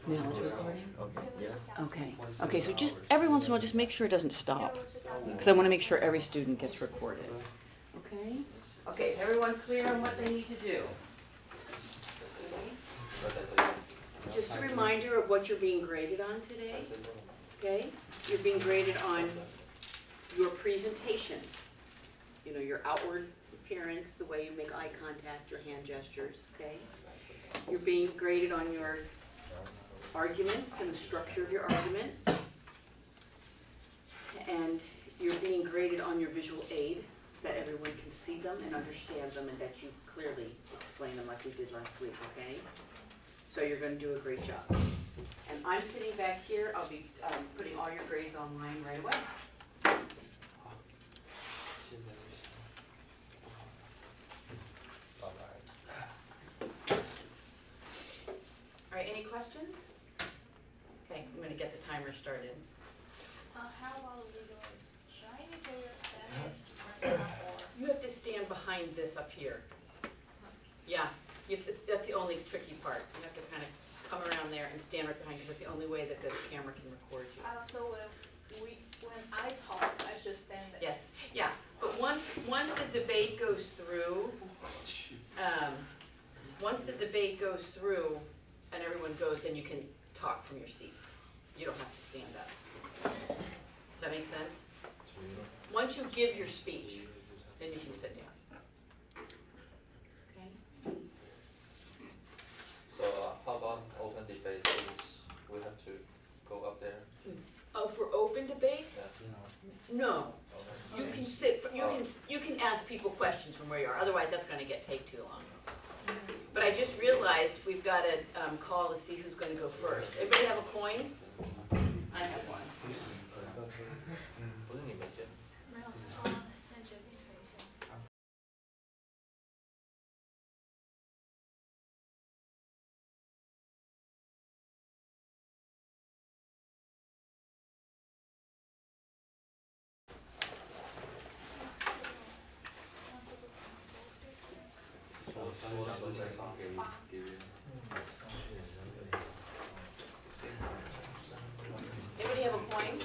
Knowledge of authority? Okay, yeah. Okay. Okay, so just every once in a while, just make sure it doesn't stop. Because I want to make sure every student gets recorded. Okay? Okay, is everyone clear on what they need to do? Just a reminder of what you're being graded on today. Okay? You're being graded on your presentation. You know, your outward appearance, the way you make eye contact, your hand gestures, okay? You're being graded on your arguments and the structure of your argument. And you're being graded on your visual aid, that everyone can see them and understand them and that you clearly explain them like we did last week, okay? So you're going to do a great job. And I'm sitting back here. I'll be putting all your grades online right away. All right, any questions? Okay, I'm going to get the timer started. How about videos? Should I need to stand or You have to stand behind this up here. Yeah, that's the only tricky part. You have to kind of come around there and stand right behind you. That's the only way that the camera can record you. So when I talk, I should stand there. Yes, yeah. But once the debate goes through, and everyone goes, then you can talk from your seats. You don't have to stand up. Does that make sense? Once you give your speech, then you can sit down. Okay? So how about open debate? We have to go up there. Oh, for open debate? No. You can sit. You can ask people questions from where you are. Otherwise, that's going to take too long. But I just realized we've got to call to see who's going to go first. Everybody have a coin? I have one. 不是你们先。没有，先决定谁先。Anybody have a coin?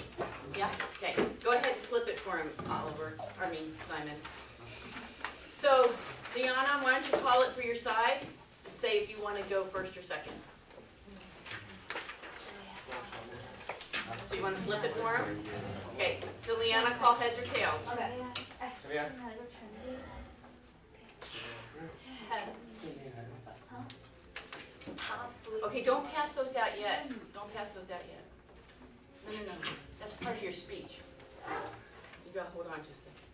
Yeah? Okay. Go ahead and flip it for him, Simon. So, Liana, why don't you call it for your side and say if you want to go first or second. So you want to flip it for him? Okay. So, Liana, call heads or tails. Okay. Head. Okay, don't pass those out yet. Don't pass those out yet. No. That's part of your speech. You gotta hold on just a second.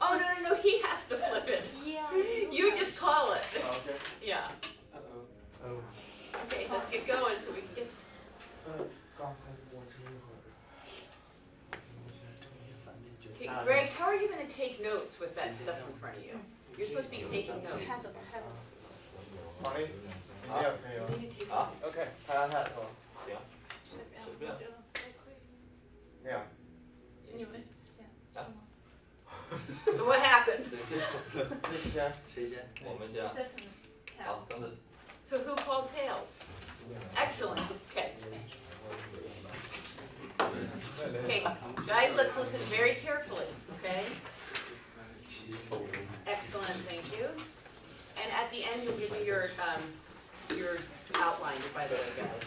Oh, no. He has to flip it. Yeah. You just call it. Okay. Yeah. Oh. Okay, let's get going so we can get... Okay, Greg, how are you going to take notes with that stuff in front of you? You're supposed to be taking notes. 黄丽，没有。 You need to take 好 notes. OK，他是吧？行，随便。没有。你们先是吗？ So what happened? 谁先？谁先？我们先。这是好，等等。 So who called tails? Excellent. Okay. Okay, guys, let's listen very carefully, okay? Excellent, thank you. And at the end, you'll give me your outline, by the way, guys.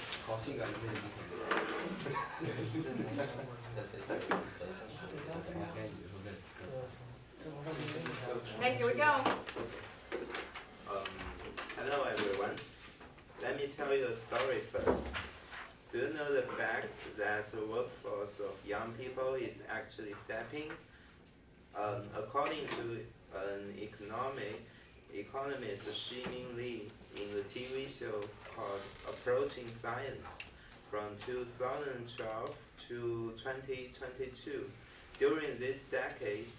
Okay, here we go. Hello everyone. Let me tell you a story first. Do you know the fact that the workforce of young people is actually sapping? According to an economist Ximing Li in the TV show called Approaching Science from 2012 to 2022, during this decade,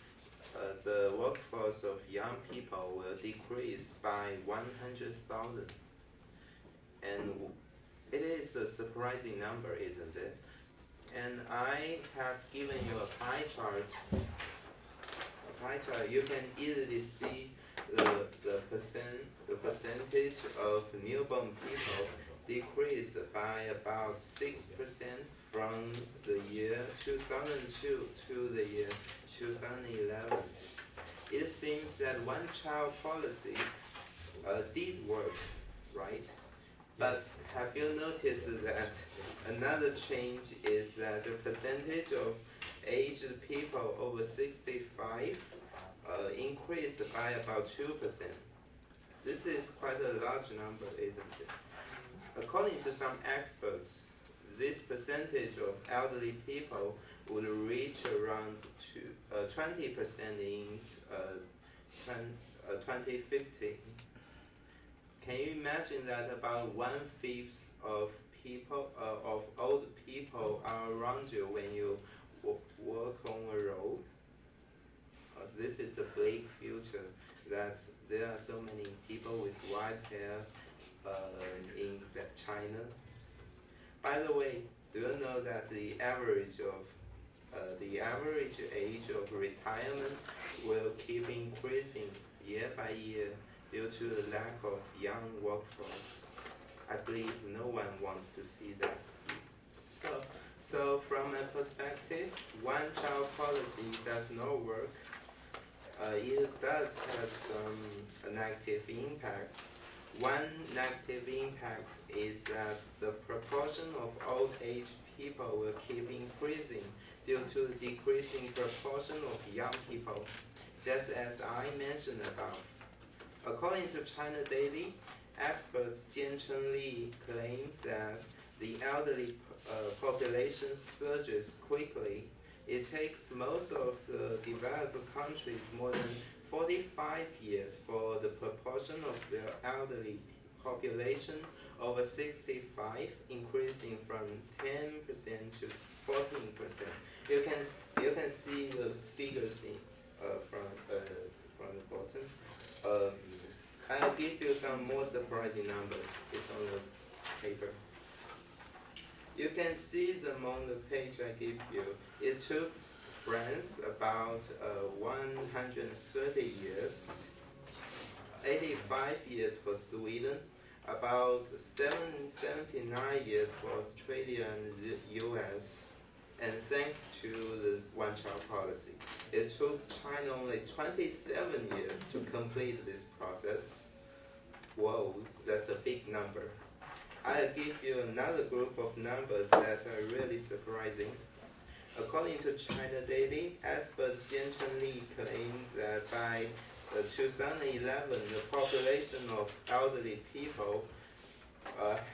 the workforce of young people will decrease by 100,000. And it is a surprising number, isn't it? And I have given you a pie chart. You can easily see the percentage of newborn people decreased by about 6% from the year 2002 to the year 2011. It seems that one-child policy did work, right? But have you noticed that another change is that the percentage of aged people over 65 increased by about 2%. This is quite a large number, isn't it? According to some experts, this percentage of elderly people would reach around 20% in 2050. Can you imagine that about 1/5 of people of old people are around you when you work on a road? This is a bleak future, that there are so many people with white hair in China. By the way, do you know that the average age of retirement will keep increasing year by year due to the lack of young workforce? I believe no one wants to see that. So from a perspective, one-child policy does not work. It does have some negative impacts. One negative impact is that the proportion of old age people will keep increasing due to the decreasing proportion of young people, just as I mentioned above. According to China Daily, experts Jian Chengli claim that the elderly population surges quickly. It takes most of the developed countries more than 45 years for the proportion of their elderly population over 65 increasing from 10% to 14%. You can see the figures from the bottom. I'll give you some more surprising numbers. It's on the paper. You can see them on the page I give you. It took France about 130 years, 85 years for Sweden, about 79 years for Australia and the US, and thanks to the one-child policy, it took China only 27 years to complete this process. Whoa, that's a big number. I'll give you another group of numbers that are really surprising. According to China Daily, expert Jian Chengli claimed that by 2011, the population of elderly people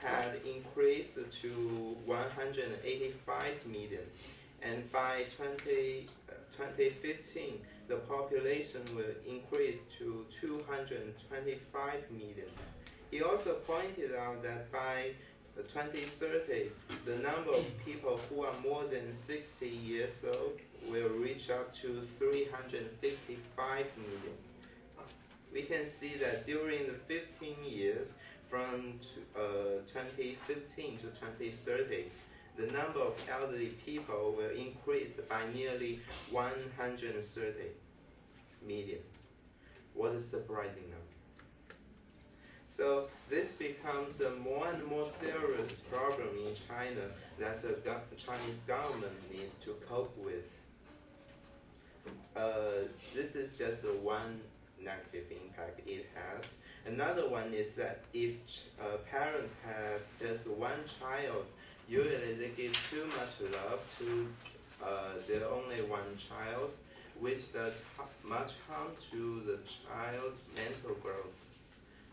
had increased to 185 million, and by 2015, the population will increase to 225 million. He also pointed out that by 2030, the number of people who are more than 60 years old will reach up to 355 million. We can see that during the 15 years from 2015 to 2030, the number of elderly people will increase by nearly 130 million. What a surprising number. So this becomes a more and more serious problem in China that the Chinese government needs to cope with. This is just one negative impact it has. Another one is that if parents have just one child, usually they give too much love to their only one child, which does much harm to the child's mental growth.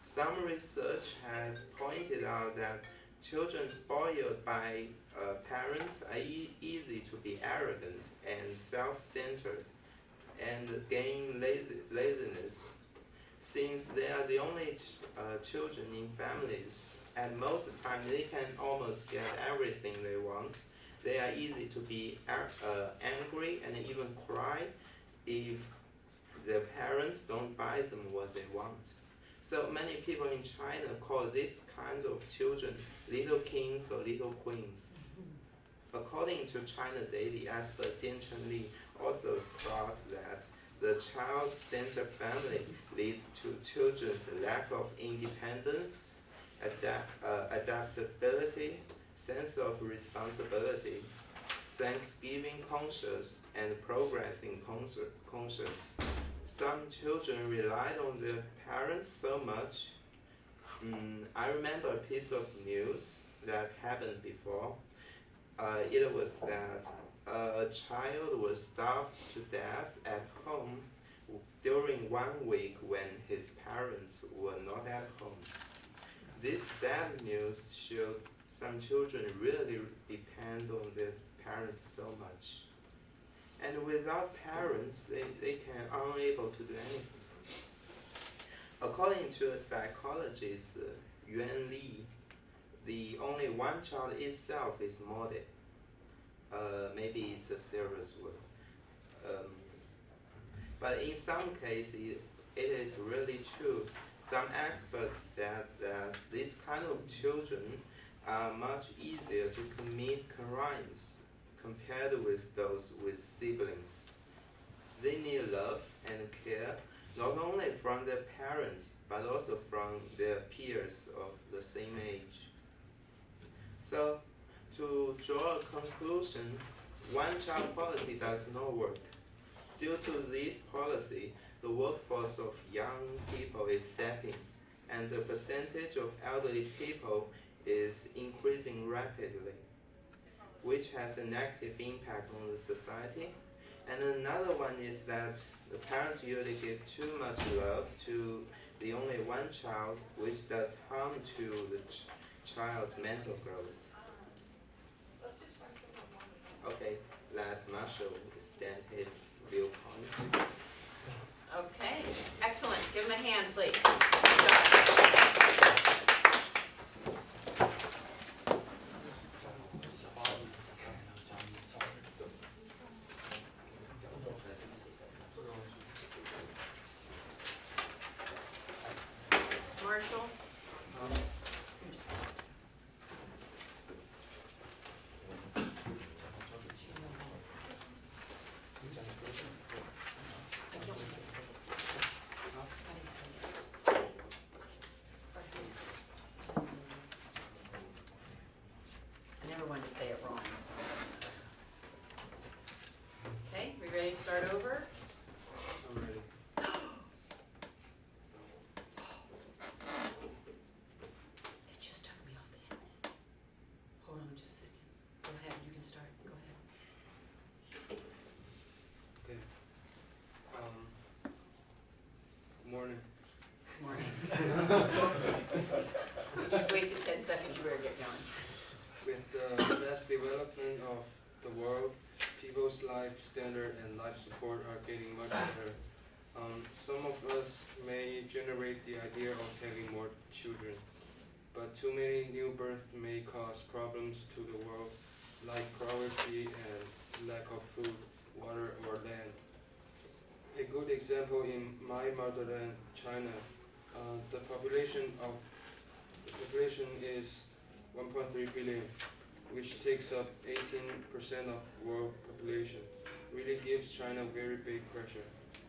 Some research has pointed out that children spoiled by parents are easy to be arrogant and self-centered and gain laziness. Since they are the only children in families, and most of the time they can almost get everything they want, they are easy to be angry and even cry if their parents don't buy them what they want. So many people in China call these kinds of children little kings or little queens. According to China Daily, expert Jian Chengli also thought that the child-centered family leads to children's lack of independence, adaptability, sense of responsibility, Thanksgiving conscious, and progressing conscious. Some children relied on their parents so much. I remember a piece of news that happened before. It was that a child was starved to death at home during 1 week when his parents were not at home. This sad news showed some children really depend on their parents so much. And without parents, they can unable to do anything. According to a psychologist, Yuan Li, the only one child itself is model. Maybe it's a serious word. But in some cases, it is really true. Some experts said that this kind of children are much easier to commit crimes compared with those with siblings. They need love and care not only from their parents but also from their peers of the same age. So, to draw a conclusion, one-child policy does not work. Due to this policy, the workforce of young people is sapping, and the percentage of elderly people is increasing rapidly, which has a negative impact on the society. And another one is that the parents usually give too much love to the only one child, which does harm to the child's mental growth. Okay, let Marshall extend his viewpoint. Okay, excellent. Give him a hand, please. Marshall? I never wanted to say it wrong. Okay, we ready to start over? I'm ready. It just took me off the internet. Hold on just a second. Go ahead, you can start. Go ahead. Okay. Morning. Morning. Just wasted 10 seconds, you better get going. With the fast development of the world, people's life standard and life support are getting much better. Some of us may generate the idea of having more children, but too many new births may cause problems to the world, like poverty and lack of food, water, or land. A good example in my motherland, China, the population is 1.3 billion, which takes up 18% of world population. Really gives China very big pressure.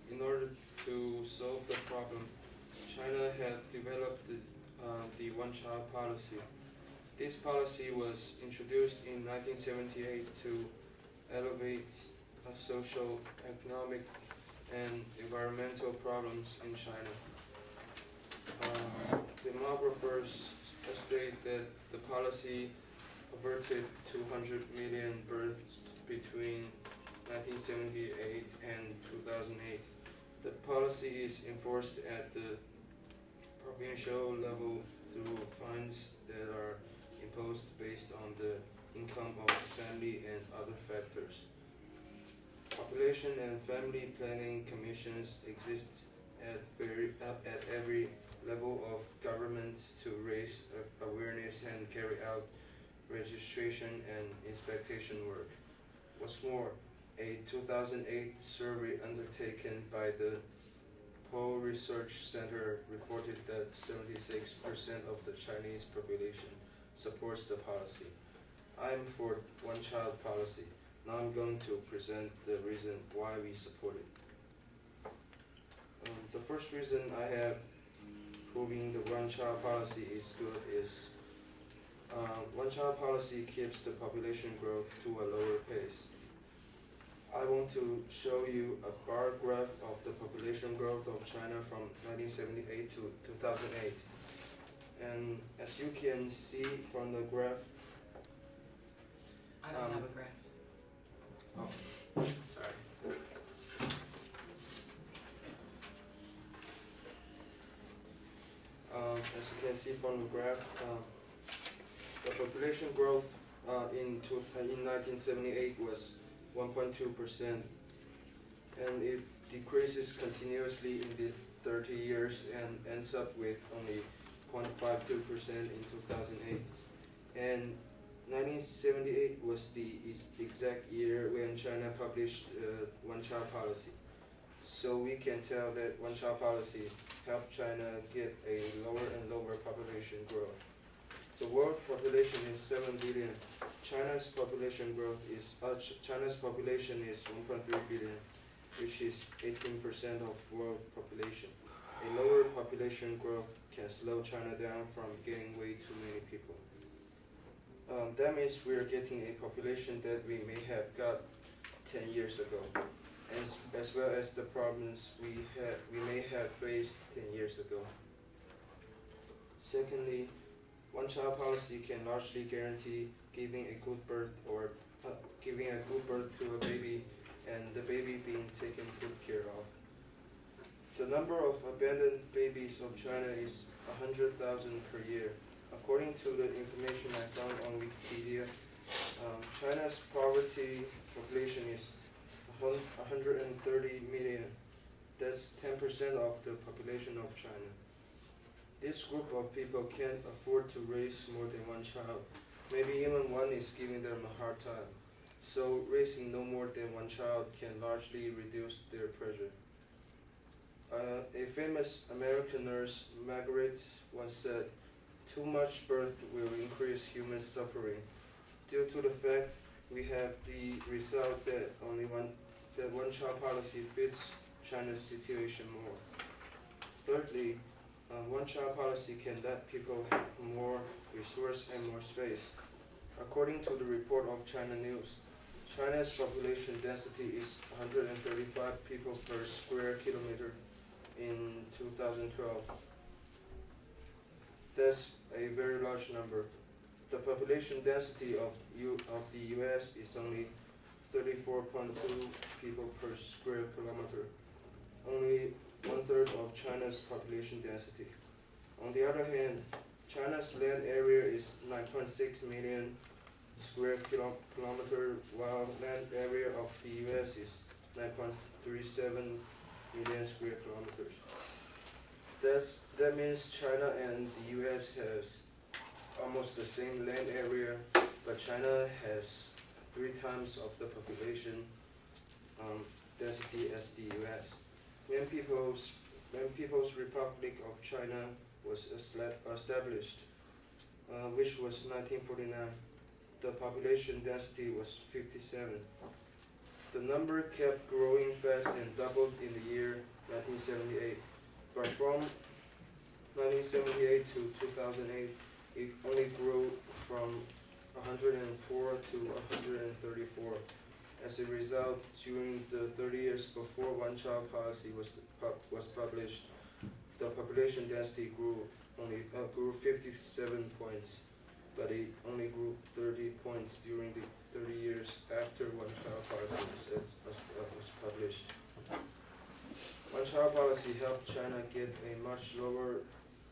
In order to solve the problem, China had developed the one-child policy. This policy was introduced in 1978 to elevate social, economic, and environmental problems in China. Demographers estimate that the policy averted 200 million births between 1978 and 2008. The policy is enforced at the provincial level through fines that are imposed based on the income of the family and other factors. Population and family planning commissions exist at every level of government to raise awareness and carry out registration and inspection work. What's more, a 2008 survey undertaken by the Pew Research Center reported that 76% of the Chinese population supports the policy. I'm for one-child policy. Now I'm going to present the reason why we support it. The first reason I have proving the one-child policy is good is one-child policy keeps the population growth to a lower pace. I want to show you a bar graph of the population growth of China from 1978 to 2008. And as you can see from the graph, I don't have a graph. sorry. As you can see from the graph, the population growth in 1978 was 1.2%, and it decreases continuously in these 30 years and ends up with only 0.52% in 2008. And 1978 was the exact year when China published one-child policy. So we can tell that one-child policy helped China get a lower and lower population growth. The world population is 7 billion. China's population is 1.3 billion, which is 18% of world population. A lower population growth can slow China down from getting way too many people. That means we're getting a population that we may have got 10 years ago, as well as the problems we may have faced 10 years ago. Secondly, one-child policy can largely guarantee giving a good birth to a baby and the baby being taken good care of. The number of abandoned babies of China is 100,000 per year. According to the information I found on Wikipedia, China's poverty population is 130 million. That's 10% of the population of China. This group of people can't afford to raise more than one child. Maybe even one is giving them a hard time. So raising no more than one child can largely reduce their pressure. A famous American nurse, Margaret, once said, "Too much birth will increase human suffering." Due to the fact we have the result that one-child policy fits China's situation more. Thirdly, one-child policy can let people have more resource and more space. According to the report of China News, China's population density is 135 people per square kilometer in 2012. That's a very large number. The population density of the US is only 34.2 people per square kilometer, only 1/3 of China's population density. On the other hand, China's land area is 9.6 million square kilometer, while land area of the US is 9.37 million square kilometers. That means China and the US has almost the same land area, but China has 3 times of the population density as the US. When People's Republic of China was established, which was 1949, the population density was 57. The number kept growing fast and doubled in the year 1978, but from 1978 to 2008, it only grew from 104 to 134. As a result, during the 30 years before one-child policy was published, the population density grew 57 points, but it only grew 30 points during the 30 years after one-child policy was published. One-child policy helped China get a much lower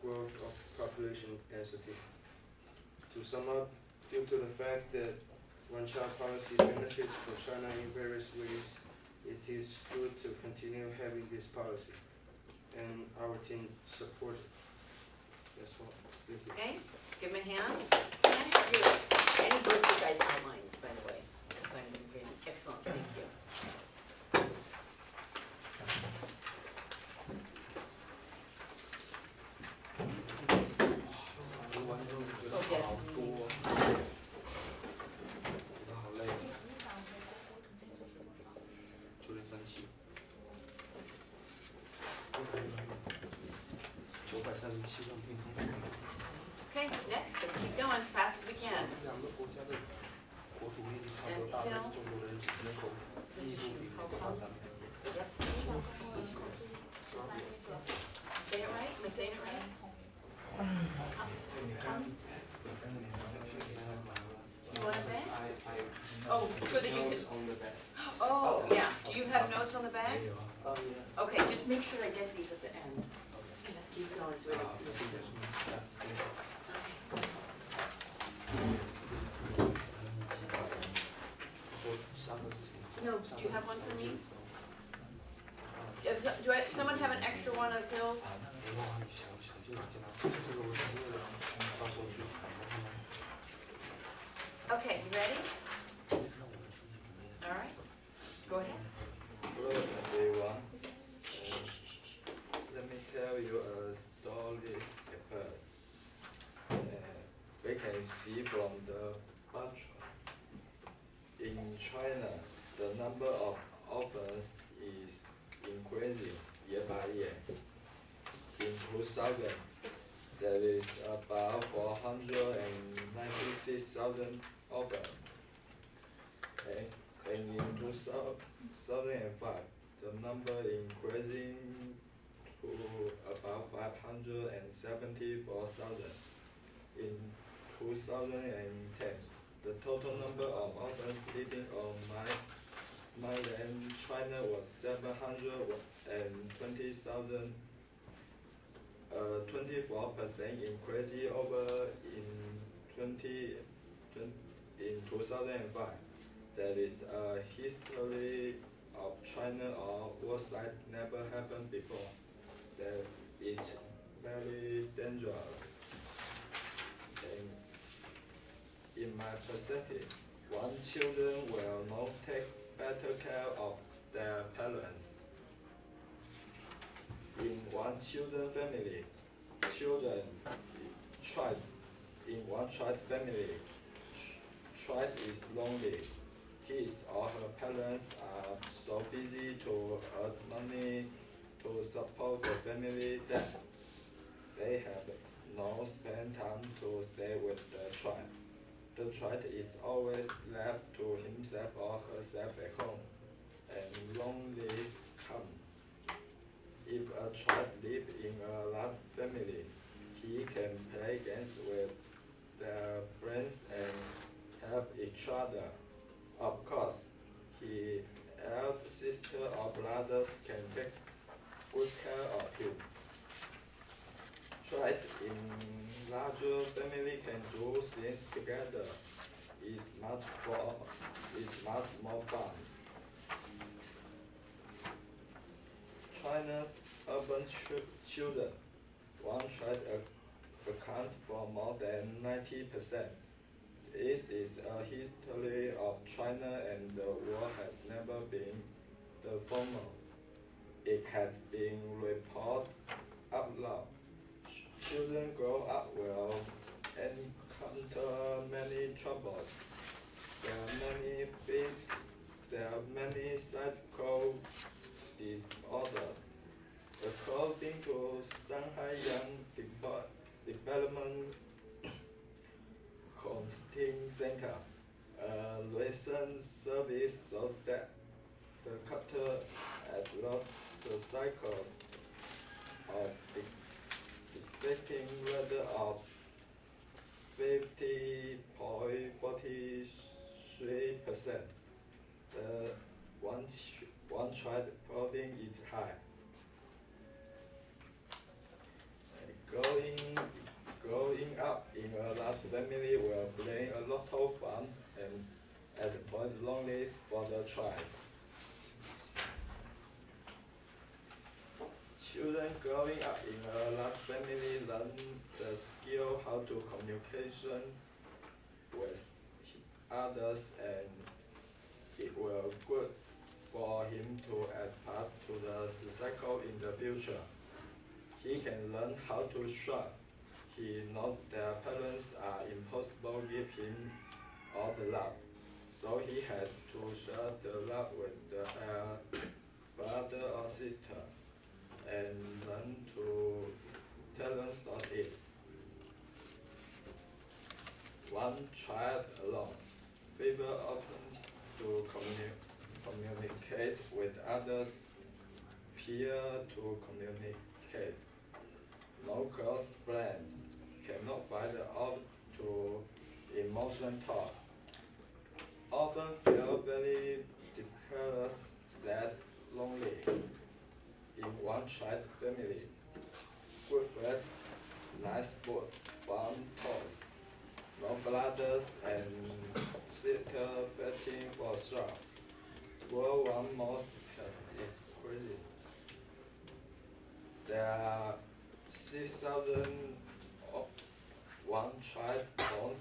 growth of population density. To sum up, due to the fact that one-child policy benefits for China in various ways, it is good to continue having this policy, and our team supports it. That's all. Thank you. Okay, give him a hand. Any both you guys outlines, by the way. Excellent, thank you. Oh, yes. 好累，9点37。Okay, next, let's keep going as fast as we can. 两个国家的国土面积差不多，大概中国人口密度比美国大3倍。 Yep. 13亿左右。 Say it right? Am I saying it right? You want a bag? Oh, so that you can, on the back. oh, yeah. Do you have notes on the bag? Oh, yeah. Okay, just make sure I get these at the end. Okay, let's keep going so we don't. No, do you have one for me? Someone have an extra one of Bill's? Okay, you ready? All right, go ahead. Hello everyone. Let me tell you a story first. We can see from the bar chart. In China, the number of orphans is increasing year by year. In 2000, there is about 496,000 orphans. And in 2005, the number increasing to about 574,000. In 2010, the total number of orphans living on mainland China was 720,000. 24% increase over in 2005. That is a history of China or worldwide never happened before. That is very dangerous. And in my perspective, one children will not take better care of their parents. In one children family, children child in one child family, child is lonely. His or her parents are so busy to earn money to support the family that they have no spare time to stay with the child. The child is always left to himself or herself at home, and loneliness comes. If a child lives in a large family, he can play games with their friends and help each other. Of course, his elder sister or brothers can take good care of him. Child in larger family can do things together. It's much more fun. China's urban children, one child accounts for more than 90%. This is a history of China, and the world has never been the former. It has been reported out loud. Children grow up will encounter many troubles. There are many psychical disorders. According to Shanghai Young Development Counseling Center, a recent survey showed that the couple had lost the cycles of accepting rather of 50.43%. The one child protein is high. Growing up in a large family will bring a lot of fun and avoid loneliness for the child. Children growing up in a large family learn the skill how to communication with others, and it will good for him to add part to the cycle in the future. He can learn how to shop. He knows their parents are impossible to give him all the love, so he has to share the love with the brother or sister, and learn to talents on it. One child alone. Fever opens to communicate with others, peer to communicate. No close friends cannot find out to emotion talk. Often feel very depressed, sad, lonely. In one child family, good friend, nice food, fun toys, no brothers and sister fighting for sure. World one most is crazy. There are 6,000 of one child born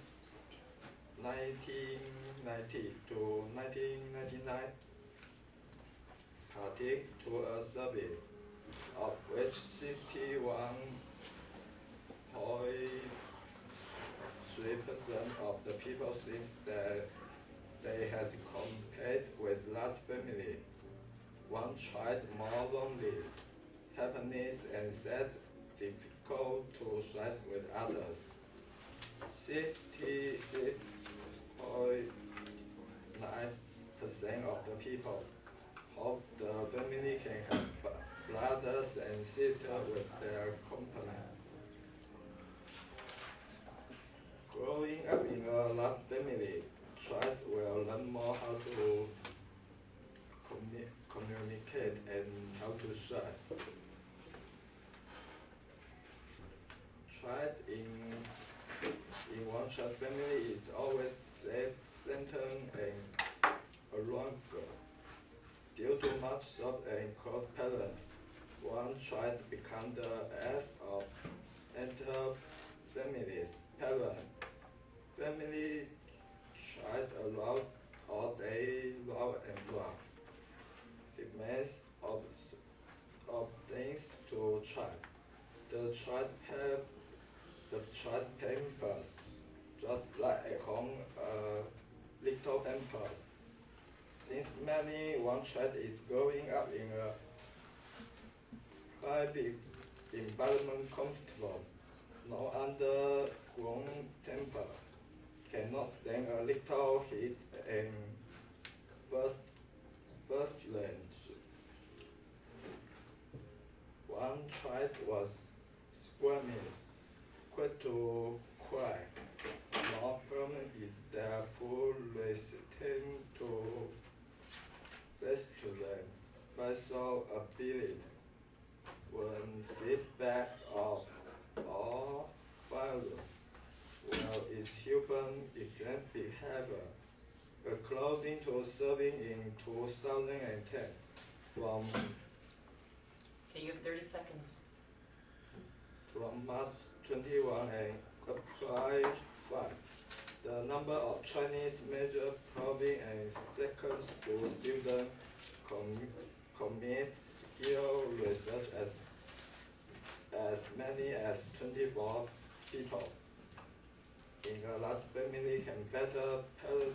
1990 to 1999. Party to a survey, of which 61.3% of the people think that they have compared with large family. One child more lonely, happiness and sad, difficult to share with others. 66.9% of the people hope the family can have brothers and sisters with their company. Growing up in a large family, child will learn more how to communicate and how to share. Child in one child family is always safe, centered, and around. Due to much soft and cold parents, one child becomes the ass of entire family's parent. Family child allowed all day love and love. Demands of things to child. The child pampers, just like at home, little pampers. Since one child is growing up in a private environment comfortable, no underground temper, cannot stand a little heat and first range. One child was squeamish, quick to cry. More problem is their poor resistance to face to them. Special ability. When sit back or failure. Well, it's human exempt behavior. According to a survey in 2010 from Okay, you have 30 seconds. March 21 and apply 5. The number of Chinese major primary and second school students commit skill research as many as 24 people. In a large family can better prepare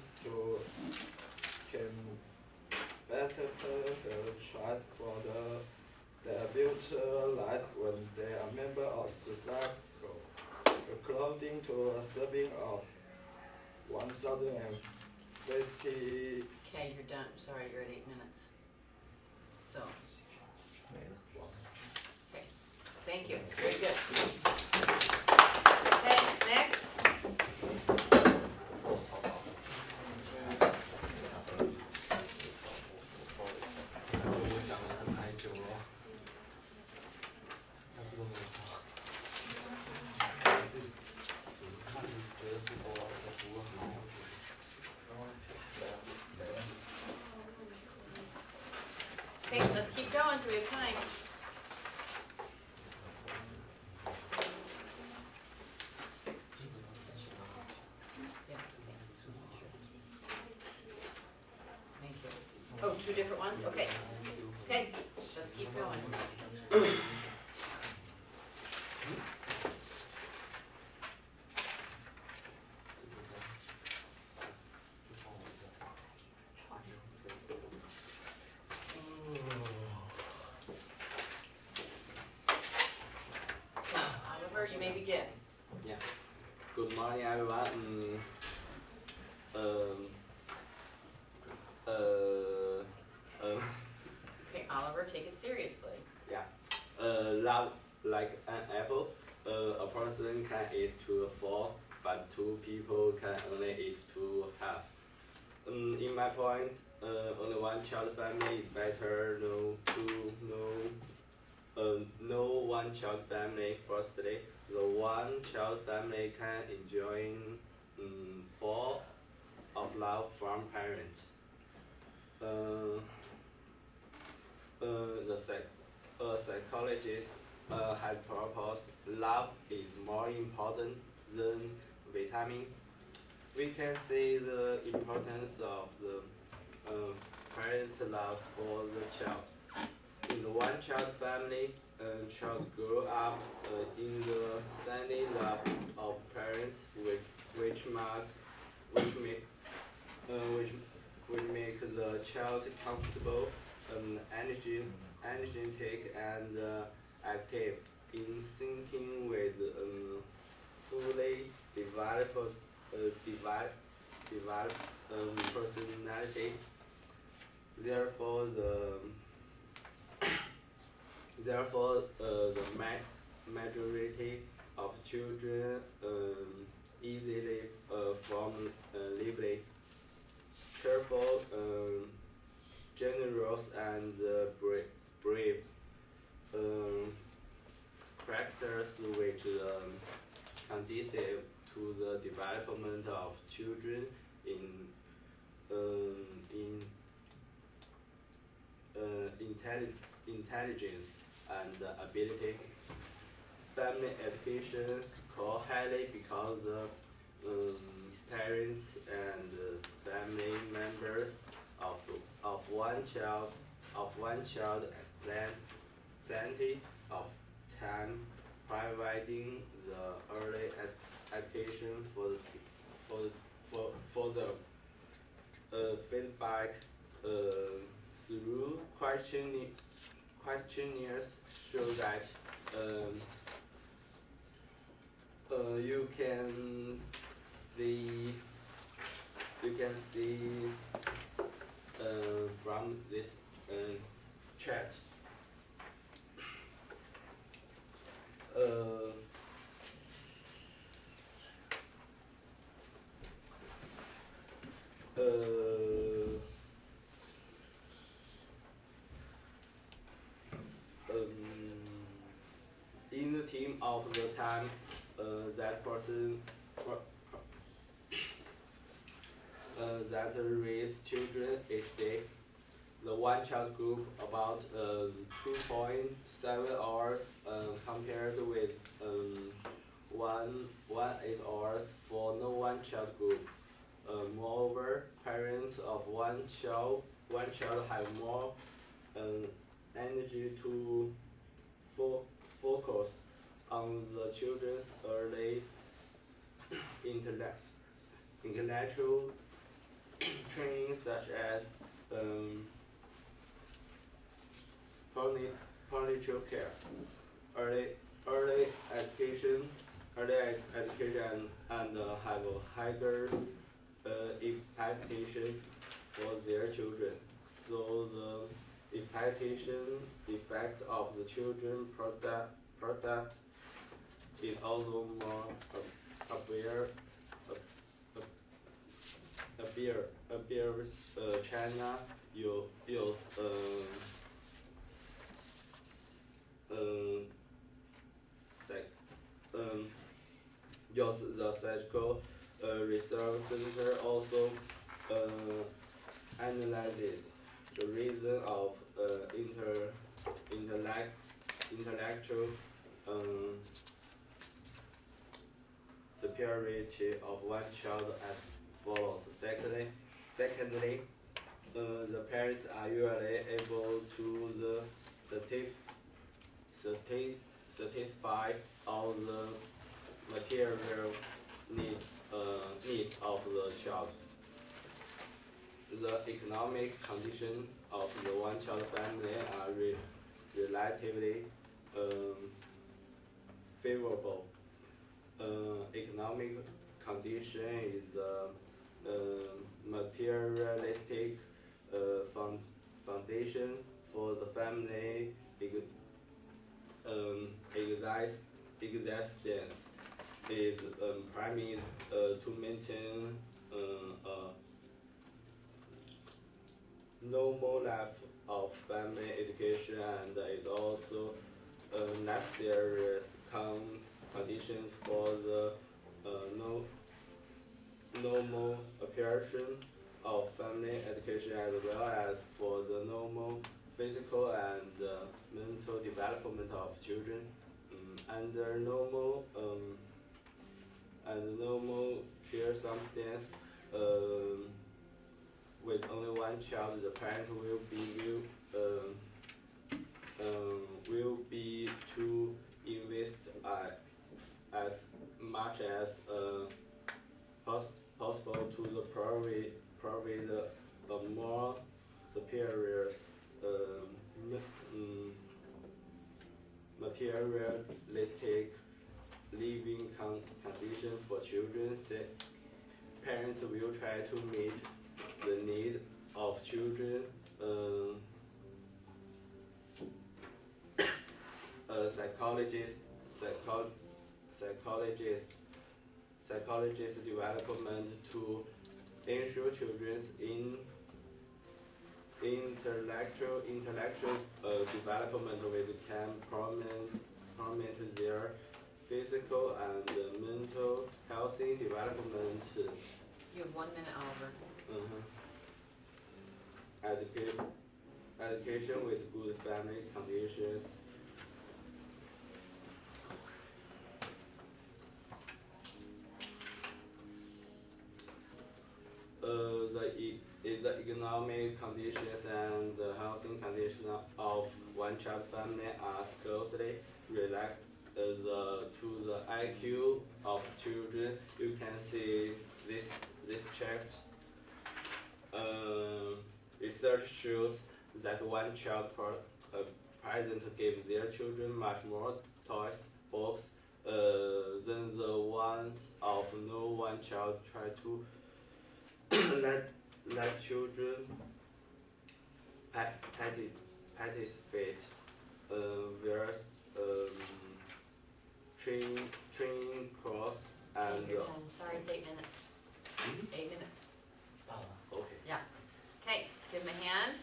the child for their future life when they are member of society. According to a survey of 1,050. Okay, you're done. Sorry, you're at 8 minutes. So, okay. Thank you. Very good. Okay, next. Okay, let's keep going so we have time. Yeah, thank you. Oh, 2 different ones? Okay. Okay, let's keep going. Good morning, everyone. Okay, Oliver, take it seriously. Love like an apple. A person can eat to full, but two people can only eat to half. In my point, only one child family is better. No one child family. Firstly, the one child family can enjoy full of love from parents. A psychologist has proposed love is more important than vitamin. We can see the importance of the parents' love for the child. In the one child family, child grow up in the steady love of parents, which make the child comfortable, energetic, and active in thinking with fully developed personality. Therefore, the majority of children easily form lively, cheerful, generous, and brave characters which conducive to the development of children in intelligence and ability. Family education score highly because parents and family members of one child plenty of time providing the early education for the feedback through questionnaires show that you can see from this chat. In the team of the time that person that raise children each day, the one child group about 2.7 hours compared with 1.8 hours for no one child group. Moreover, parents of one child have more energy to focus on the children's early intellectual training, such as prenatal care, early education, and have a higher expectation for their children. So the expectation effect of the children product is also more appears China use the Surgical Research Center also analyzed the reason of intellectual superiority of one child as follows. Secondly, the parents are usually able to satisfy all the material needs of the child. The economic condition of the one-child family are relatively favorable. economic condition is the materialistic foundation for the family existence is premise to maintain a normal life of family education, and is also a necessary condition for the normal operation of family education, as well as for the normal physical and mental development of children. Under normal circumstance, with only one child, the parents will be to invest as much as possible to the provide a more superior materialistic living condition for children. Parents will try to meet the need of children. Psychologist development to ensure children's intellectual development can promote their physical and mental healthy development. You have 1 minute, Oliver. Education with good family conditions. The economic conditions and the housing conditions of one-child family are closely related to the IQ of children. You can see this chart. Research shows that one child parent gives their children much more toys, books, than the ones of no one child. Try to let children participate, whereas training course and You're done. Sorry, it's 8 minutes. 8 minutes. okay. Yeah. Okay, give him a hand.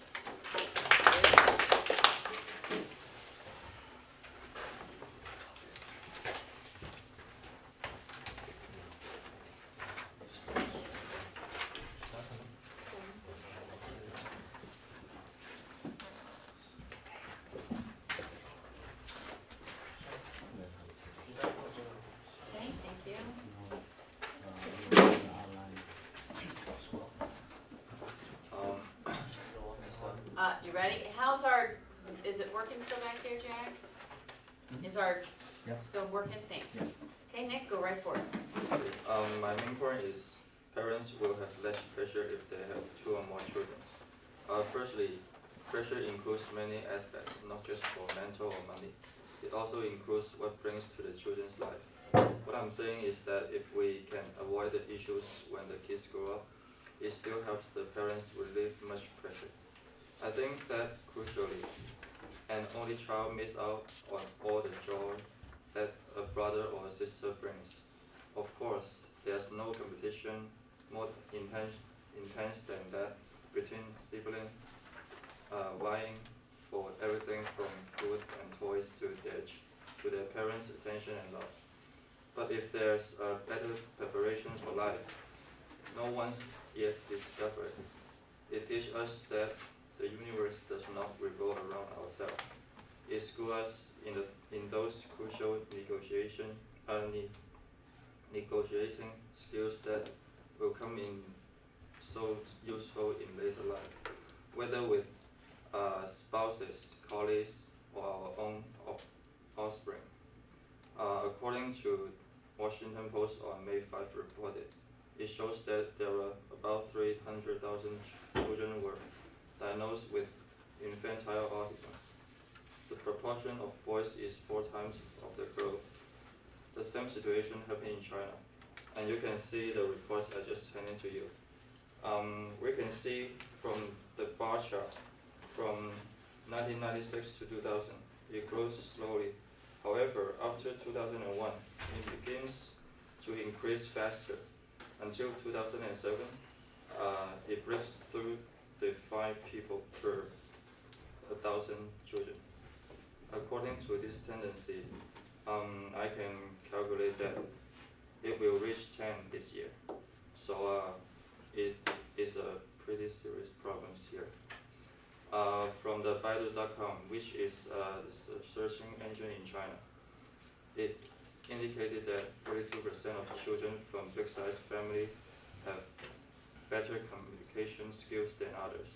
Okay, thank you. You ready? How's our, is it working still back there, Jack? Is our, still working? Thanks. Okay, Nick, go right for it. My main point is parents will have less pressure if they have 2 or more children. Firstly, pressure includes many aspects, not just for mental or money. It also includes what brings to the children's life. What I'm saying is that if we can avoid the issues when the kids grow up, it still helps the parents relieve much pressure. I think that crucially, an only child miss out on all the joy that a brother or a sister brings. Of course, there's no competition more intense than that between siblings, vying for everything from food and toys to their parents' attention and love. But if there's a better preparation for life, no one's yet discovered. It teaches us that the universe does not revolve around ourselves. It schools us in those crucial negotiating skills that will come in so useful in later life, whether with spouses, colleagues, or our own offspring. According to Washington Post on May 5 reported, it shows that there were about 300,000 children were diagnosed with infantile autism. The proportion of boys is 4 times of the girls. The same situation happened in China. And you can see the reports I just handed to you. We can see from the bar chart from 1996 to 2000, it grows slowly. However, after 2001, it begins to increase faster. Until 2007, it breaks through the 5 people per 1,000 children. According to this tendency, I can calculate that it will reach 10 this year. So it is a pretty serious problem here. From the Baidu.com, which is the searching engine in China, it indicated that 42% of children from big-sized family have better communication skills than others.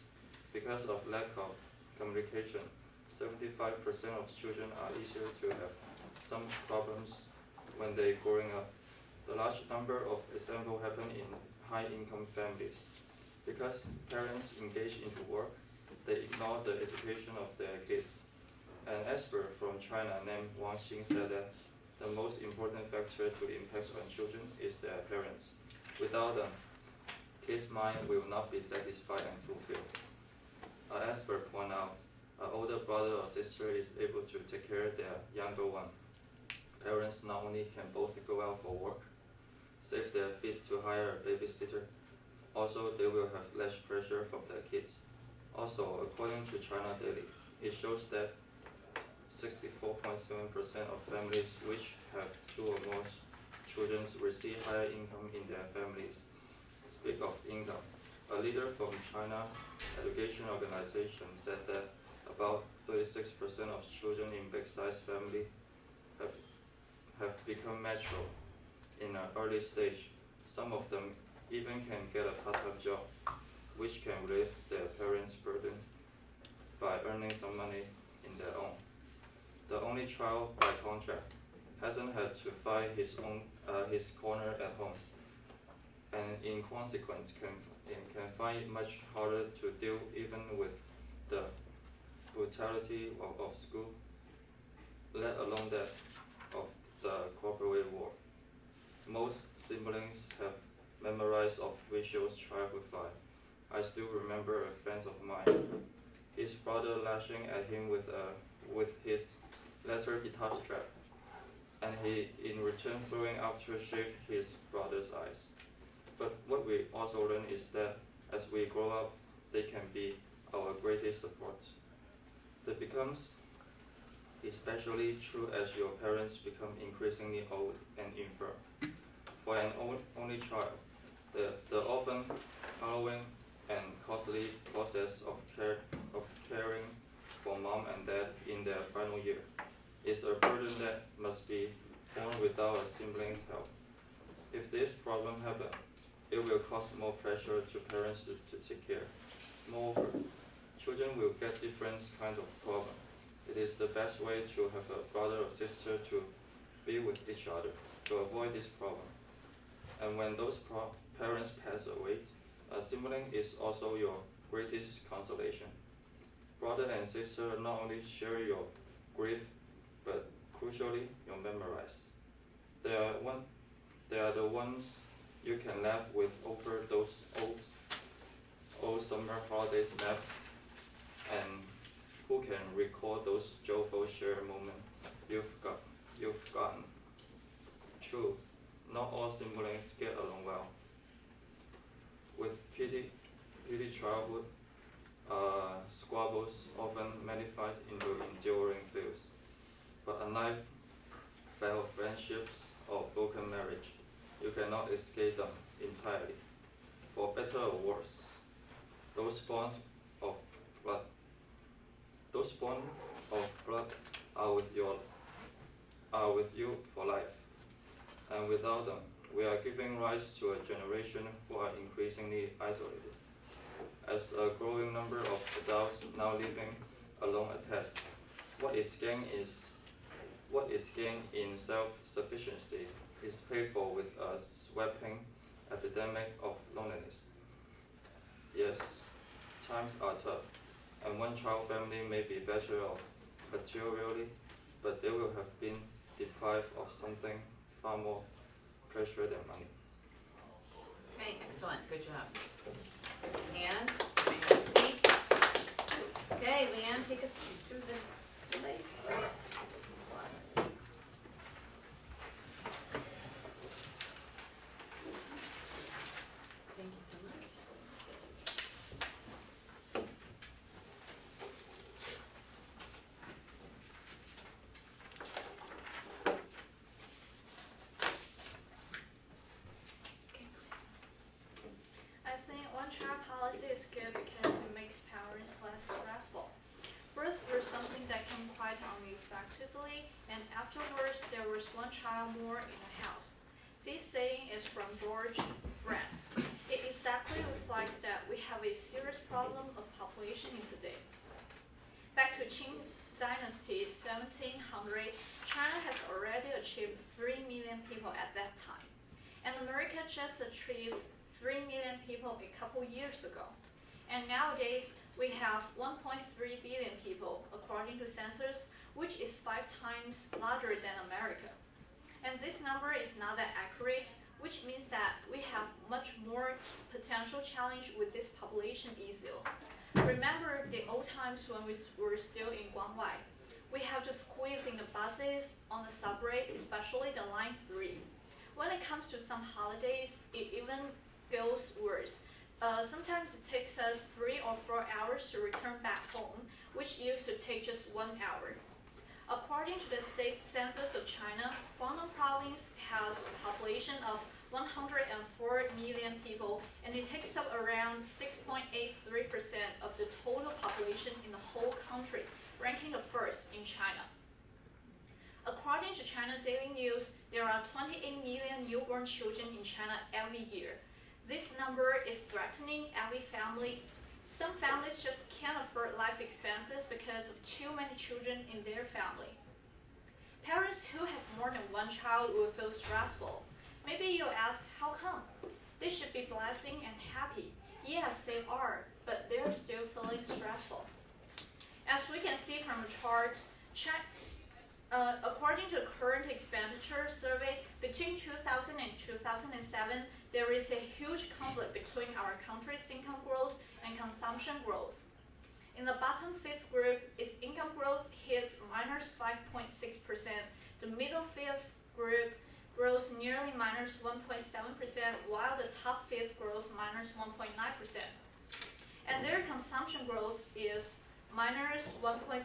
Because of lack of communication, 75% of children are easier to have some problems when they're growing up. The large number of examples happen in high-income families. Because parents engage into work, they ignore the education of their kids. An expert from China named Wang Xing said that the most important factor to impact on children is their parents. Without them, kids' mind will not be satisfied and fulfilled. An expert pointed out, an older brother or sister is able to take care of their younger one. Parents not only can both go out for work, save their fees to hire a babysitter, also they will have less pressure from their kids. Also, according to China Daily, it shows that 64.7% of families which have 2 or more children receive higher income in their families. Speak of income, a leader from China Education Organization said that about 36% of children in big-sized family have become mature in an early stage. Some of them even can get a part-time job, which can relieve their parents' burden by earning some money in their own. The only child, by contract, hasn't had to find his corner at home, and in consequence can find it much harder to deal even with the brutality of school, let alone that of the corporate war. Most siblings have memorized of visuals childhood file. I still remember a friend of mine, his brother lashing at him with his leather guitar strap, and he in return throwing aftershave his brother's eyes. But what we also learn is that as we grow up, they can be our greatest support. That becomes especially true as your parents become increasingly old and infirm. For an only child, the often harrowing and costly process of caring for mom and dad in their final year is a burden that must be borne without a sibling's help. If this problem happens, it will cause more pressure to parents to take care. Moreover, children will get different kinds of problems. It is the best way to have a brother or sister to be with each other to avoid this problem. And when those parents pass away, a sibling is also your greatest consolation. Brother and sister not only share your grief, but crucially your memories. They are the ones you can laugh with over those old summer holiday snaps, and who can recall those joyful shared moments you've forgotten. True, not all siblings get along well. With petty childhood, squabbles often manifest into enduring feuds. But unlike failed friendships or broken marriage, you cannot escape them entirely. For better or worse, those bonds of blood are with you for life. And without them, we are giving rise to a generation who are increasingly isolated. As a growing number of adults now living alone attest, what is gained in self-sufficiency is paid for with a sweeping epidemic of loneliness. Yes, times are tough, and one-child family may be better off materially, but they will have been deprived of something far more precious than money. Excellent, good job. Leanne, may I have a seat? Okay, Leanne, take us through the place. Thank you so much. I think one-child policy is good because it makes parents less stressful. Birth was something that came quite unexpectedly, and afterwards there was one child more in the house. This saying is from George Brands. It exactly reflects that we have a serious problem of population in today. Back to Qing Dynasty 1700s, China has already achieved 3 million people at that time, and America just achieved 3 million people a couple years ago. And nowadays, we have 1.3 billion people, according to census, which is 5 times larger than America. And this number is not that accurate, which means that we have much more potential challenge with this population issue. Remember the old times when we were still in Guangwai. We have to squeeze in the buses, on the subway, especially the line 3. When it comes to some holidays, it even goes worse. Sometimes it takes us 3 or 4 hours to return back home, which used to take just 1 hour. According to the State Census of China, Guangdong Province has a population of 104 million people, and it takes up around 6.83% of the total population in the whole country, ranking the first in China. According to China Daily News, there are 28 million newborn children in China every year. This number is threatening every family. Some families just can't afford life expenses because of too many children in their family. Parents who have more than one child will feel stressful. Maybe you'll ask, how come? They should be blessing and happy. Yes, they are, but they're still feeling stressful. As we can see from the chart, according to the current expenditure survey, between 2000 and 2007, there is a huge conflict between our country's income growth and consumption growth. In the bottom fifth group, its income growth hits minus 5.6%. The middle fifth group grows nearly minus 1.7%, while the top fifth grows minus 1.9%. And their consumption growth is minus 1.2%,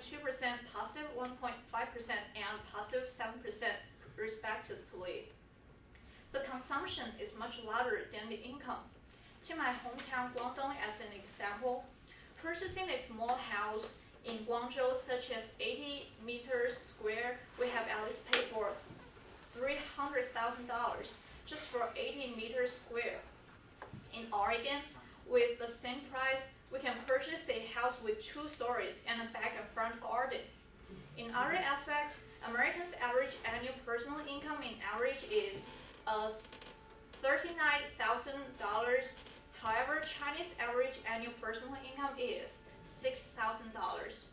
positive 1.5%, and positive 7% respectively. The consumption is much larger than the income. To my hometown Guangdong as an example, purchasing a small house in Guangzhou such as 80 meters square, we have at least paid for $300,000 just for 80 meters square. In Oregon, with the same price, we can purchase a house with 2 stories and a back and front garden. In other aspects, Americans' average annual personal income in average is $39,000. However, Chinese average annual personal income is $6,000.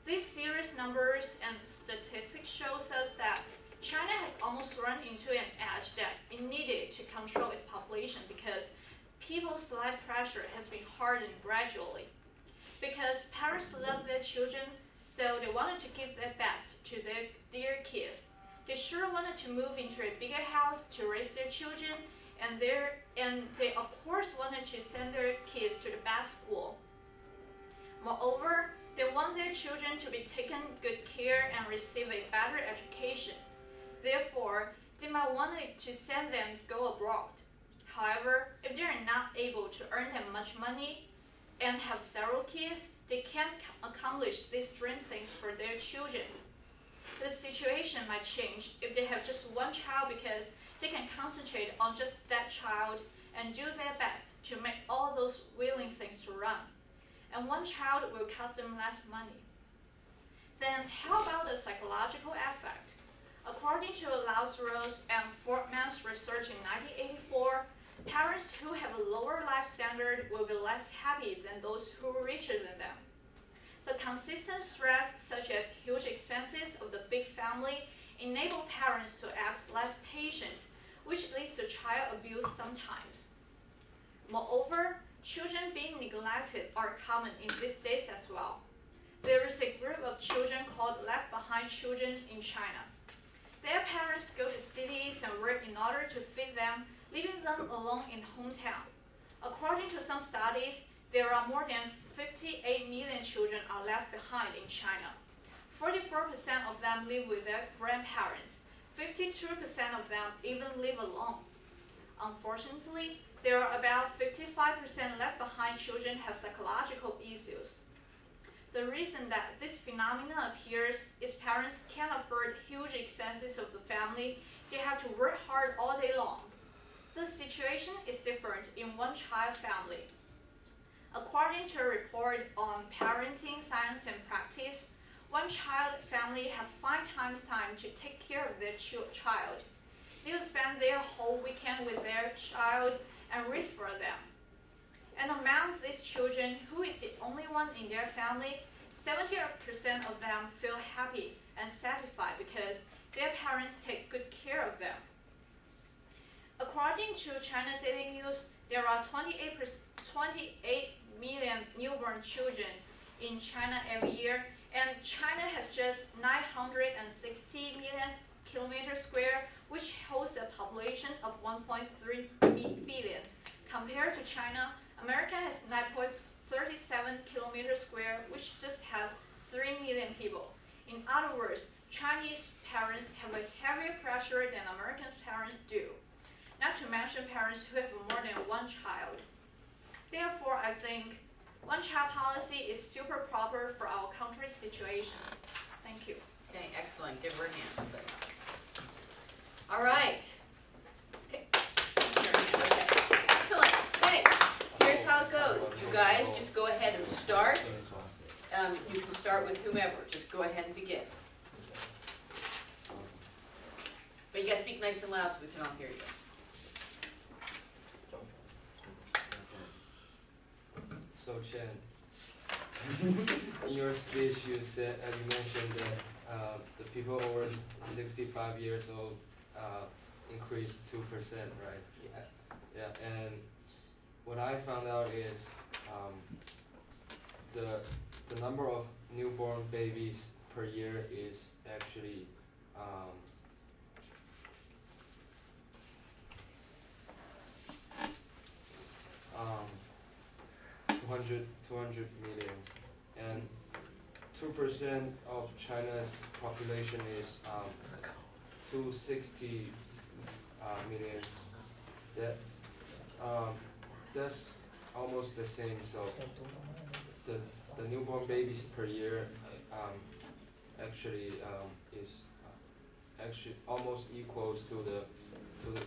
These serious numbers and statistics shows us that China has almost run into an edge that it needed to control its population because people's life pressure has been hardened gradually. Because parents love their children, so they wanted to give their best to their kids. They sure wanted to move into a bigger house to raise their children, and they of course wanted to send their kids to the best school. Moreover, they want their children to be taken good care and receive a better education. Therefore, they might want to send them to go abroad. However, if they are not able to earn that much money and have several kids, they can't accomplish these dream things for their children. The situation might change if they have just one child because they can concentrate on just that child and do their best to make all those willing things to run. And one child will cost them less money. Then how about the psychological aspect? According to Lazarus and Fortman's research in 1984, parents who have a lower life standard will be less happy than those who are richer than them. The consistent stress, such as huge expenses of the big family, enable parents to act less patient, which leads to child abuse sometimes. Moreover, children being neglected are common in these days as well. There is a group of children called left behind children in China. Their parents go to cities and work in order to feed them, leaving them alone in hometown. According to some studies, there are more than 58 million children are left behind in China. 44% of them live with their grandparents. 52% of them even live alone. Unfortunately, there are about 55% left behind children have psychological issues. The reason that this phenomenon appears is parents can't afford huge expenses of the family. They have to work hard all day long. The situation is different in one-child family. According to a report on parenting science and practice, one-child family have 5 times time to take care of their child. They will spend their whole weekend with their child and read for them. And among these children, who is the only one in their family, 70% of them feel happy and satisfied because their parents take good care of them. According to China Daily News, there are 28 million newborn children in China every year, and China has just 960 million kilometers square, which hosts a population of 1.3 billion. Compared to China, America has 9.37 kilometers square, which just has 3 million people. In other words, Chinese parents have a heavier pressure than American parents do, not to mention parents who have more than one child. Therefore, I think one-child policy is super proper for our country's situation. Thank you. Okay, excellent. Give her a hand, please. All right. Okay. Okay. Excellent. Okay. Here's how it goes. You guys just go ahead and start. You can start with whomever. Just go ahead and begin. But you gotta speak nice and loud so we can all hear you. So Chen, in your speech you said you mentioned that the people over 65 years old increased 2%, right? Yeah. Yeah, and what I found out is the number of newborn babies per year is actually 200 million, and 2% of China's population is 260 million. That's almost the same. So the newborn babies per year actually is actually almost equals to the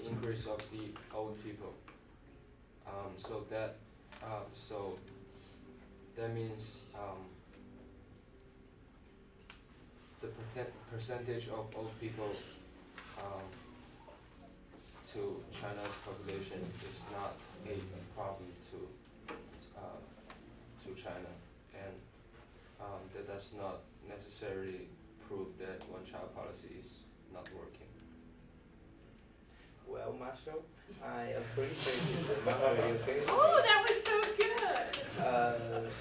increase of the old people. So that means the percentage of old people to China's population is not a problem to China, and that does not necessarily prove that one-child policy is not working. Well, Marshall, I appreciate the memory you gave me. Oh, that was so good!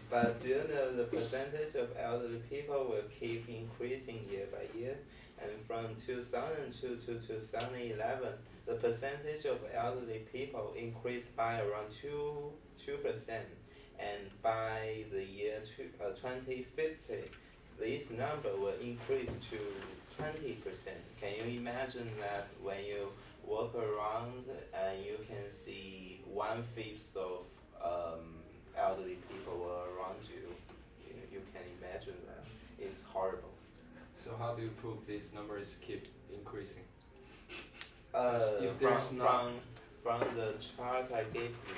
But do you know the percentage of elderly people will keep increasing year by year? And from 2002 to 2011, the percentage of elderly people increased by around 2%. And by the year 2050, this number will increase to 20%. Can you imagine that when you walk around and you can see 1/5 of elderly people around you? You can imagine that. It's horrible. So how do you prove these numbers keep increasing? If there's from the chart I gave you.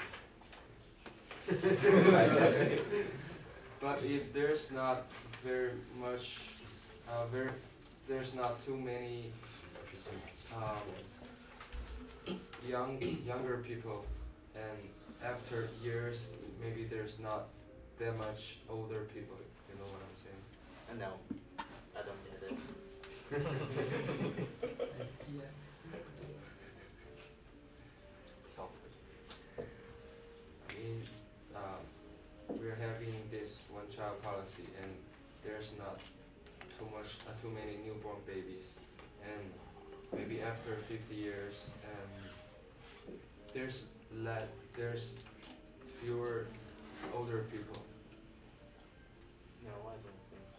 But if there's not very much, there's not too many younger people, and after years, maybe there's not that much older people. You know what I'm saying? No, I don't get it. there's not too many newborn babies, and maybe after 50 years, there's fewer older people. No, I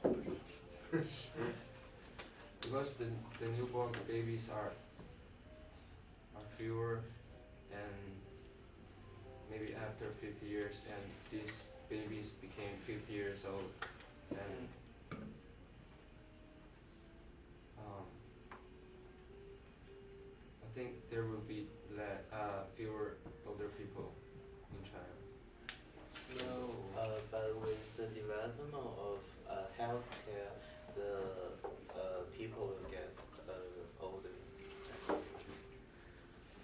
don't think so. Because the newborn babies are fewer, and maybe after 50 years, and these babies became 50 years old, and I think there will be fewer older people in China. No, but with the development of healthcare, the people will get older.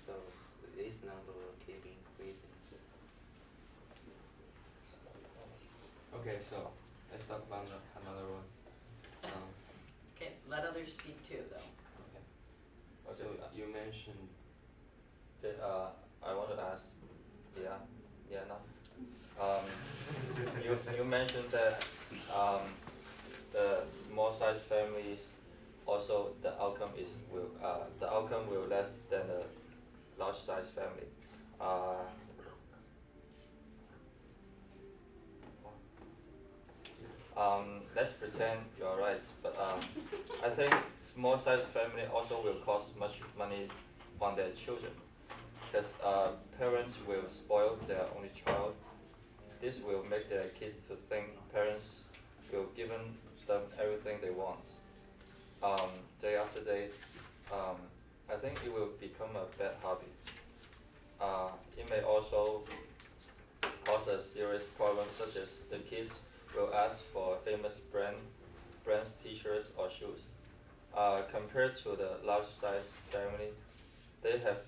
So this number will keep increasing. Okay, so let's talk about another one. Okay, let others speak too, though. So you mentioned I want to ask, no. You mentioned that the small size families also the outcome will less than the large size family. Let's pretend you're right, but I think small size family also will cost much money on their children, because parents will spoil their only child. This will make their kids to think parents will give them everything they want. Day after day, I think it will become a bad hobby. It may also cause a serious problem, such as the kids will ask for famous brands, t-shirts or shoes. Compared to the large size family, they have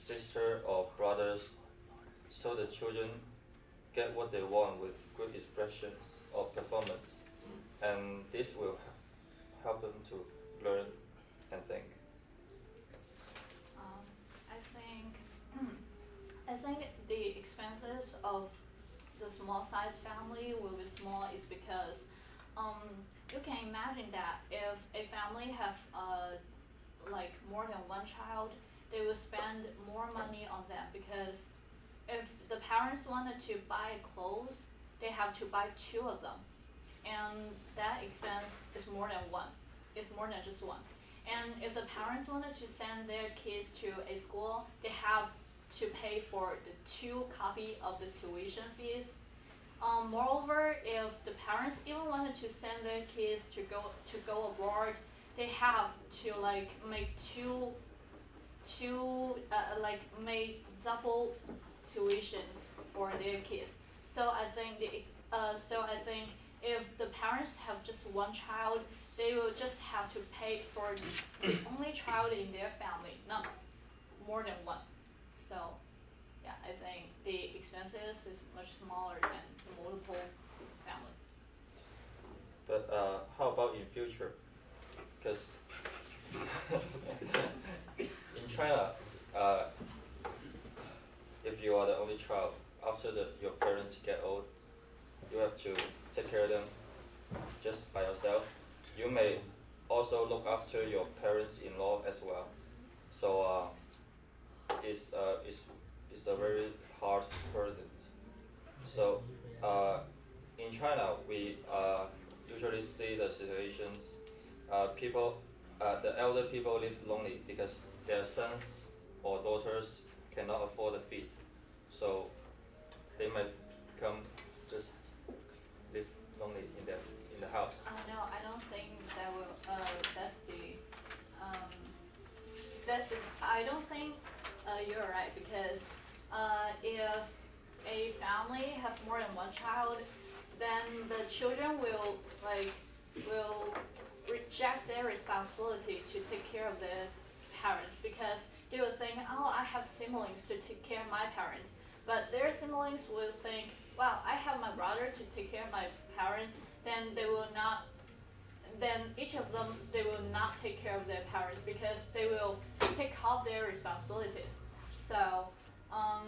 sister or brothers, so the children get what they want with good expressions or performance, and this will help them to learn and think. I think the expenses of the small size family will be small is because you can imagine that if a family have like more than one child, they will spend more money on them, because if the parents wanted to buy clothes, they have to buy 2 of them, and that expense is more than one. It's more than just one. And if the parents wanted to send their kids to a school, they have to pay for the 2 copy of the tuition fees. Moreover, if the parents even wanted to send their kids to go abroad, they have to like make make double tuitions for their kids. So I think if the parents have just one child, they will just have to pay for the only child in their family, not more than one. So yeah, I think the expenses is much smaller than the multiple family. But how about in future? Because in China, if you are the only child, after your parents get old, you have to take care of them just by yourself. You may also look after your parents-in-law as well. So it's a very hard burden. So in China, we usually see the situations. The elder people live lonely because their sons or daughters cannot afford the feed. So they might come just live lonely in the house. No, I don't think that will. I don't think you're right, because if a family have more than one child, then the children will reject their responsibility to take care of their parents, because they will think, oh, I have siblings to take care of my parents. But their siblings will think, well, I have my brother to take care of my parents, then each of them, they will not take care of their parents, because they will take off their responsibilities. So I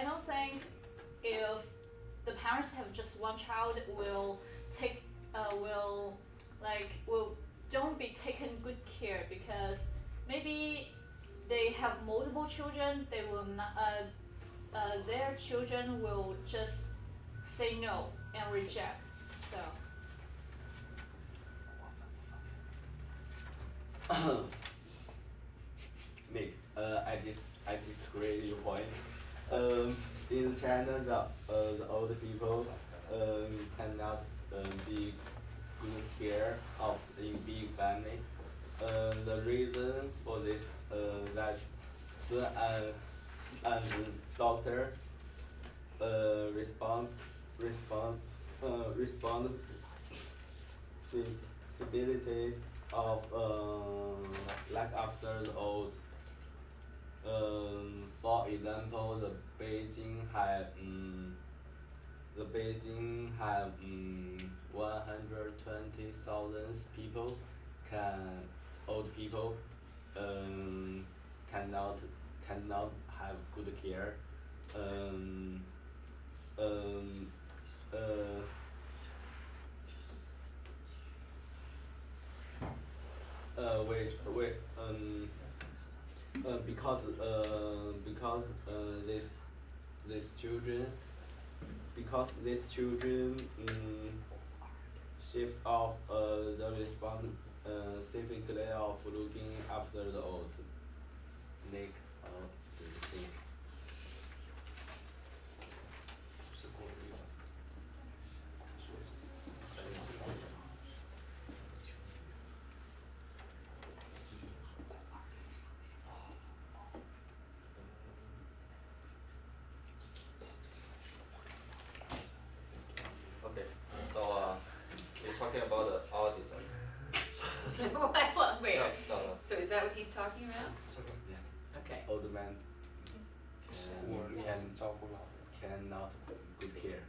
don't think if the parents have just one child will will don't be taken good care, because maybe they have multiple children, they will not their children will just say no and reject. So Mick, I disagree your point. In China, the old people cannot be good care of in big family. The reason for this that soon and doctor responsibility of like after the old. For example, the Beijing have 120,000 people. Old people cannot have good care. Because these children shift off the responsibility of looking after the old. Nick, do you think? Okay, so we're talking about the autism. Wait, No. so is that what he's talking about? Okay. Old man cannot good care.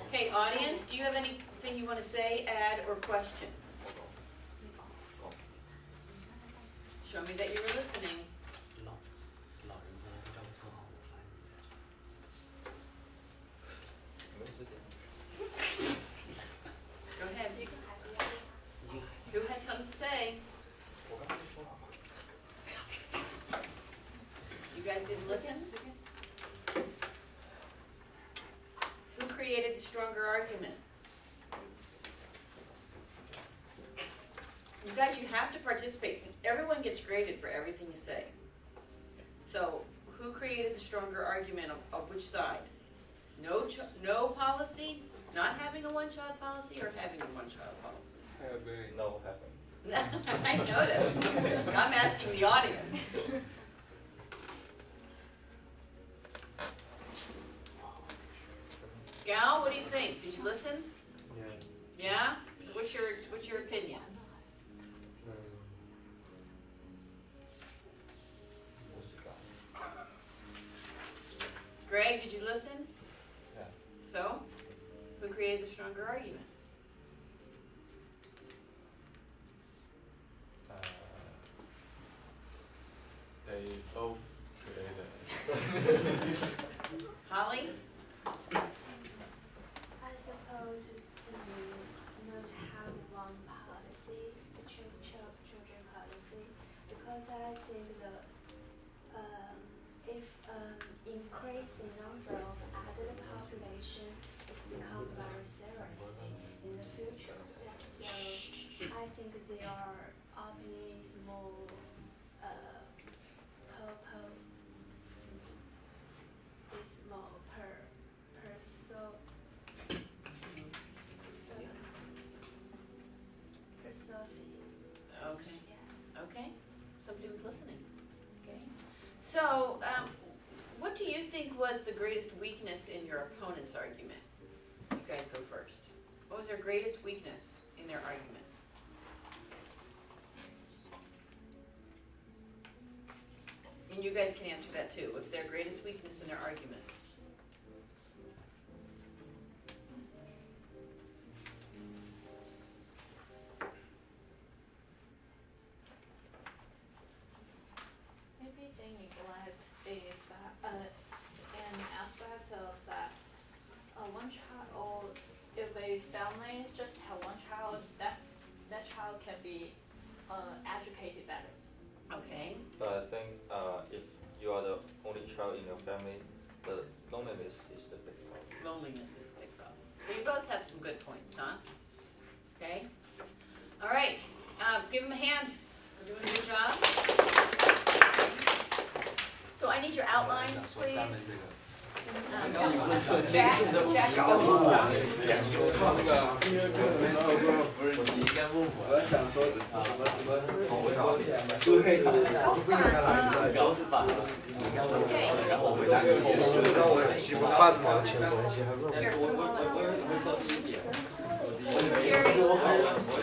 Okay, audience, do you have anything you want to say, add, or question? Show me that you were listening. Go ahead. Who has something to say? You guys didn't listen? Who created the stronger argument? You guys, you have to participate. Everyone gets graded for everything you say. So, who created the stronger argument of which side? No policy, not having a one-child policy, or having a one-child policy? No having. I know that. I'm asking the audience. Gal, what do you think? Did you listen? Yeah. Yeah? So what's your opinion? Greg, did you listen? Yeah. So, who created the stronger argument? They both created. Holly? I suppose not have one policy, the children policy, because I think if increasing number of adult population is become very serious in the future, so I think there are obvious more Okay. Okay. Somebody was listening. Okay. So, what do you think was the greatest weakness in your opponent's argument? You guys go first. What was their greatest weakness in their argument? And you guys can answer that too. What's their greatest weakness in their argument? one child, or if a family just have one child, that child can be educated better. Okay. But I think if you are the only child in your family, the loneliness is the big problem. Loneliness is a big problem. So you both have some good points, huh? Okay. All right. Give them a hand. We're doing a good job. So I need your outlines, please. Jack, go start. 半毛钱关系还不 Here, come on. Jerry.